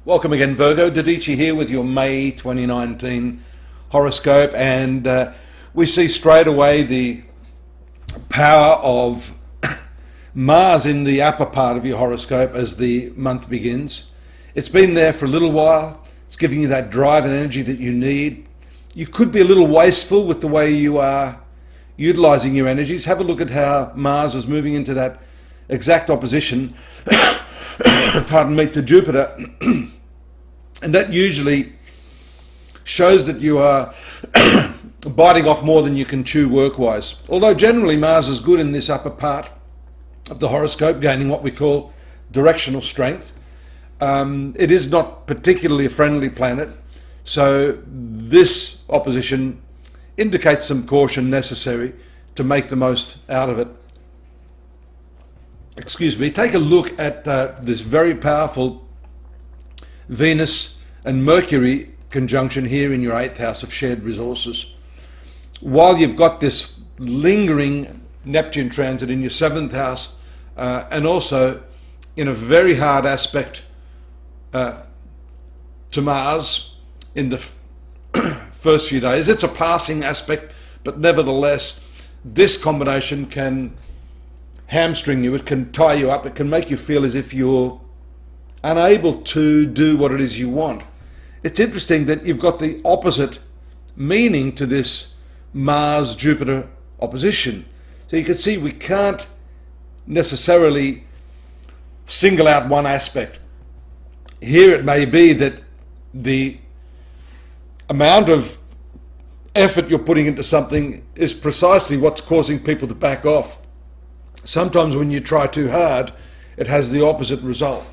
Welcome again, Virgo. Dadhichi here with your May 2019 horoscope, and we see straight away the power of Mars in the upper part of your horoscope as the month begins. It's been there for a little while. It's giving you that drive and energy that you need. You could be a little wasteful with the way you are utilizing your energies. Have a look at how Mars is moving into that exact opposition pardon me, to Jupiter. And that usually shows that you are biting off more than you can chew work-wise. Although generally Mars is good in this upper part of the horoscope, gaining what we call directional strength. It is not particularly a friendly planet, so this opposition indicates some caution necessary to make the most out of it. Excuse me. Take a look at this very powerful Venus and Mercury conjunction here in your 8th house of shared resources. While you've got this lingering Neptune transit in your 7th house, and also in a very hard aspect to Mars in the first few days. It's a passing aspect, but nevertheless, this combination can hamstring you, it can tie you up, it can make you feel as if you're unable to do what it is you want. It's interesting that you've got the opposite meaning to this Mars-Jupiter opposition. So you can see we can't necessarily single out one aspect. Here it may be that the amount of effort you're putting into something is precisely what's causing people to back off. Sometimes when you try too hard, it has the opposite result.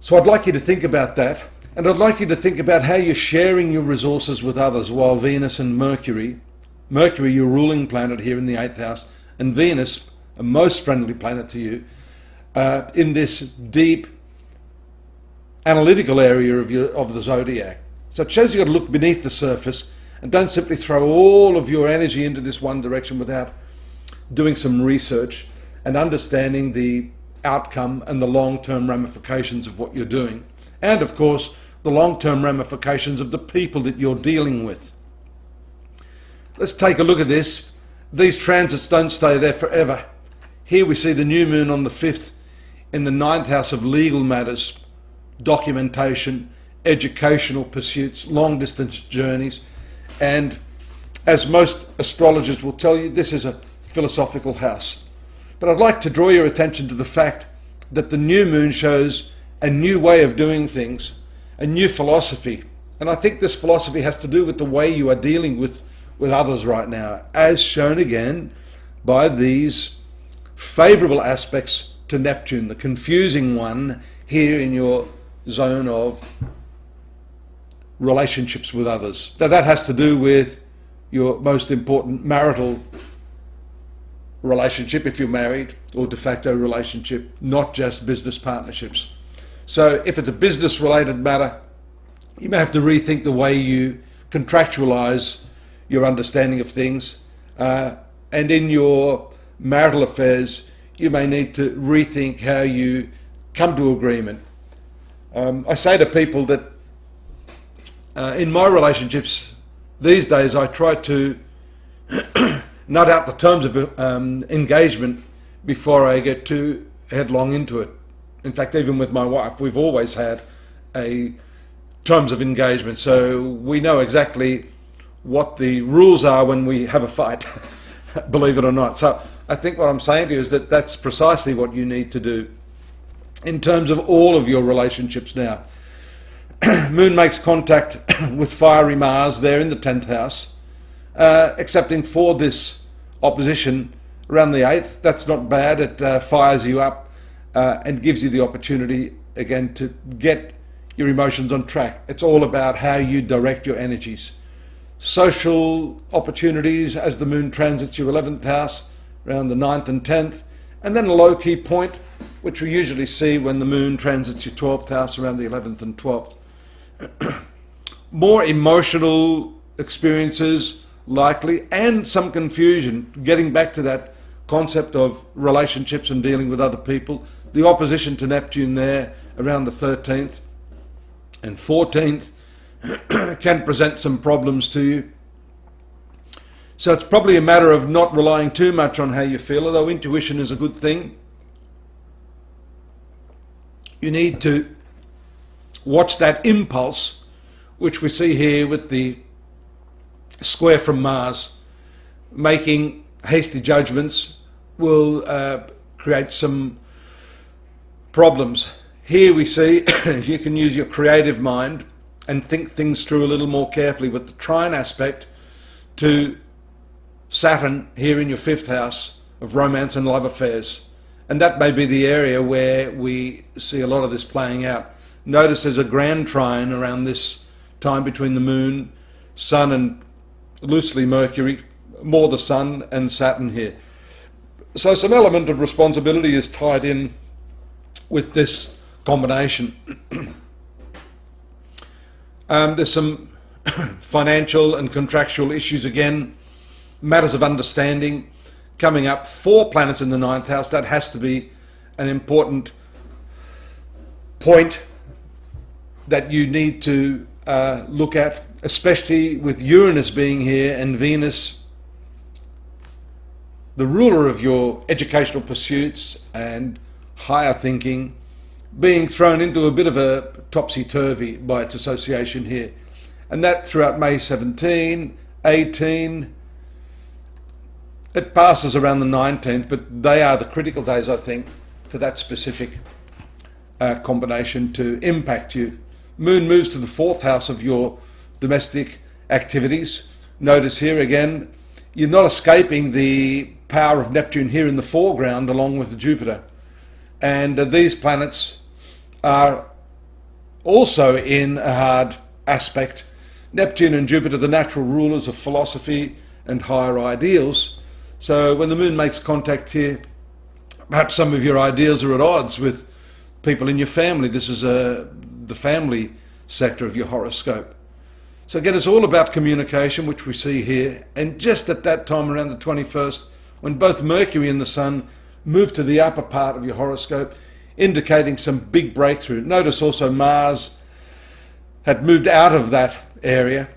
So I'd like you to think about that, and I'd like you to think about how you're sharing your resources with others while Venus and Mercury, your ruling planet here in the 8th house, and Venus, a most friendly planet to you, in this deep analytical area of the zodiac. So it shows you've got to look beneath the surface and don't simply throw all of your energy into this one direction without doing some research and understanding the outcome and the long-term ramifications of what you're doing. And of course, the long-term ramifications of the people that you're dealing with. Let's take a look at this. These transits don't stay there forever. Here we see the new moon on the 5th in the 9th house of legal matters, documentation, educational pursuits, long-distance journeys, and as most astrologers will tell you, this is a philosophical house. But I'd like to draw your attention to the fact that the new moon shows a new way of doing things, a new philosophy. And I think this philosophy has to do with the way you are dealing with others right now, as shown again by these favorable aspects to Neptune, the confusing one here in your zone of relationships with others. Now that has to do with your most important marital relationship if you're married, or de facto relationship, not just business partnerships. So if it's a business related matter, you may have to rethink the way you contractualize your understanding of things, and in your marital affairs you may need to rethink how you come to agreement. I say to people that in my relationships these days I try to nut out the terms of engagement before I get too headlong into it. In fact, even with my wife, we've always had a terms of engagement, so we know exactly what the rules are when we have a fight, believe it or not. So I think what I'm saying to you is that that's precisely what you need to do in terms of all of your relationships now. Moon makes contact with fiery Mars there in the 10th house, excepting for this opposition around the 8th. That's not bad. It fires you up and gives you the opportunity again to get your emotions on track. It's all about how you direct your energies. Social opportunities as the moon transits your 11th house around the 9th and 10th, and then a low-key point which we usually see when the moon transits your 12th house around the 11th and 12th. More emotional experiences likely, and some confusion, getting back to that concept of relationships and dealing with other people. The opposition to Neptune there around the 13th and 14th can present some problems to you. So it's probably a matter of not relying too much on how you feel, although intuition is a good thing. You need to watch that impulse, which we see here with the square from Mars. Making hasty judgments will create some problems. Here we see you can use your creative mind and think things through a little more carefully with the trine aspect to Saturn here in your 5th house of romance and love affairs. And that may be the area where we see a lot of this playing out. Notice there's a grand trine around this time between the Moon, Sun and loosely Mercury, more the Sun and Saturn here. So some element of responsibility is tied in with this combination. There's some financial and contractual issues again, matters of understanding coming up. 4 planets in the 9th house, that has to be an important point that you need to look at, especially with Uranus being here and Venus, the ruler of your educational pursuits and higher thinking, being thrown into a bit of a topsy-turvy by its association here. And that throughout May 17, 18, it passes around the 19th, but they are the critical days, I think, for that specific combination to impact you. Moon moves to the 4th house of your domestic activities. Notice here again, you're not escaping the power of Neptune here in the foreground along with Jupiter. And these planets are also in a hard aspect. Neptune and Jupiter, the natural rulers of philosophy and higher ideals. So when the Moon makes contact here, perhaps some of your ideals are at odds with people in your family. This is the family sector of your horoscope. So again, it's all about communication, which we see here. And just at that time, around the 21st, when both Mercury and the Sun move to the upper part of your horoscope, indicating some big breakthrough. Notice also Mars had moved out of that area.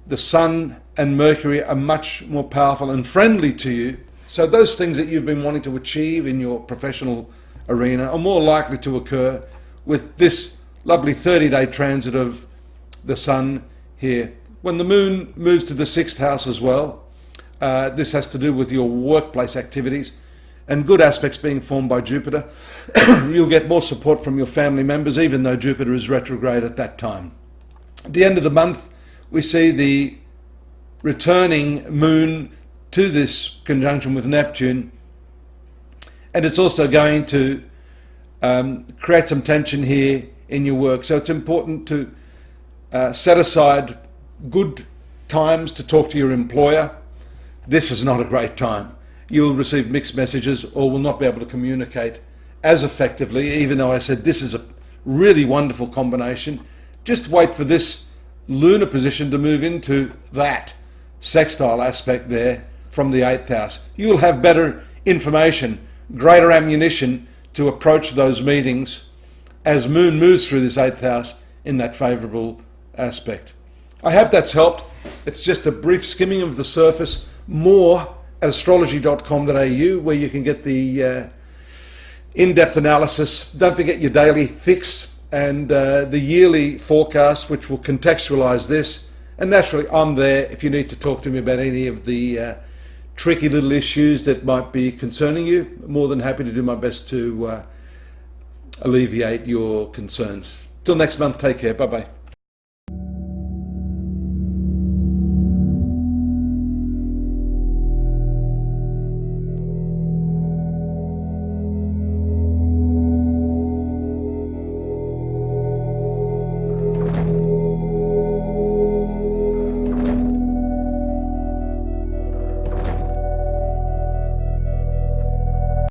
The Sun and Mercury are much more powerful and friendly to you. So those things that you've been wanting to achieve in your professional arena are more likely to occur with this lovely 30-day transit of the Sun here. When the Moon moves to the 6th house as well, this has to do with your workplace activities and good aspects being formed by Jupiter. You'll get more support from your family members, even though Jupiter is retrograde at that time. At the end of the month, we see the returning Moon to this conjunction with Neptune, and it's also going to create some tension here in your work. So it's important to set aside good times to talk to your employer. This is not a great time. You'll receive mixed messages or will not be able to communicate as effectively, even though I said this is a really wonderful combination. Just wait for this lunar position to move into that sextile aspect there from the 8th house. You'll have better information, greater ammunition to approach those meetings as Moon moves through this 8th house in that favourable aspect. I hope that's helped. It's just a brief skimming of the surface. More at astrology.com.au, where you can get the in-depth analysis. Don't forget your daily fix and the yearly forecast, which will contextualize this. And naturally, I'm there if you need to talk to me about any of the tricky little issues that might be concerning you. More than happy to do my best to alleviate your concerns. Till next month, take care. Bye-bye.